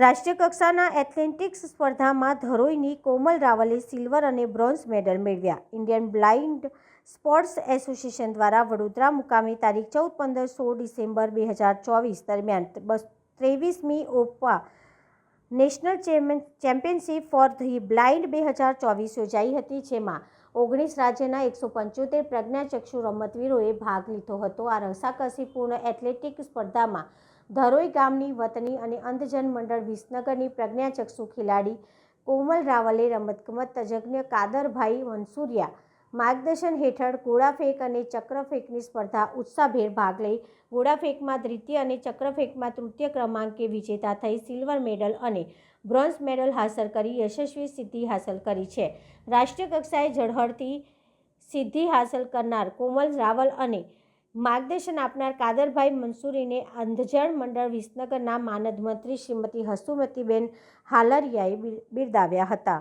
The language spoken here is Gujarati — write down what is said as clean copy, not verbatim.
રાષ્ટ્રીય કક્ષાના એથ્લેટિક્સ સ્પર્ધામાં ધરોઈની કોમલ રાવલે સિલ્વર અને બ્રોન્ઝ મેડલ મેળવ્યા. ઇન્ડિયન બ્લાઇન્ડ સ્પોર્ટ્સ એસોસિએશન દ્વારા વડોદરા મુકામે તારીખ 14, 15, 16 ડિસેમ્બર 2024 દરમિયાન 23મી ઓપા national championship for the blind 2024 યોજાઈ હતી, જેમાં 19 રાજ્યના 175 પ્રજ્ઞાચક્ષુ રમતવીરોએ ભાગ લીધો હતો. આ રસાકસીપૂર્ણ એથ્લેટિક સ્પર્ધામાં ધરોઈ ગામની વતની અને અંધજન મંડળ વિસનગરની પ્રજ્ઞાચક્ષુ ખેલાડી કોમલ રાવલે રમતગમત તજજ્ઞ કાદરભાઈ મંસૂરિયા માર્ગદર્શન હેઠળ ગોળાફેંક અને ચક્રફેંકની સ્પર્ધા ઉત્સાહભેર ભાગ લઈ ગોળાફેંકમાં દ્વિતીય અને ચક્રફેંકમાં તૃતીય ક્રમાંકે વિજેતા થઈ સિલ્વર મેડલ અને બ્રોન્ઝ મેડલ હાંસલ કરી યશસ્વી સિદ્ધિ હાંસલ કરી છે. રાષ્ટ્રીય કક્ષાએ ઝળહળતી સિદ્ધિ હાંસલ કરનાર કોમલ રાવલ અને માર્ગદર્શન આપનાર કાદરભાઈ મંસૂરીને અંધજન મંડળ વિસનગરના માનદ મંત્રી શ્રીમતી હસુમતીબેન હાલરિયાએ બિરદાવ્યા હતા.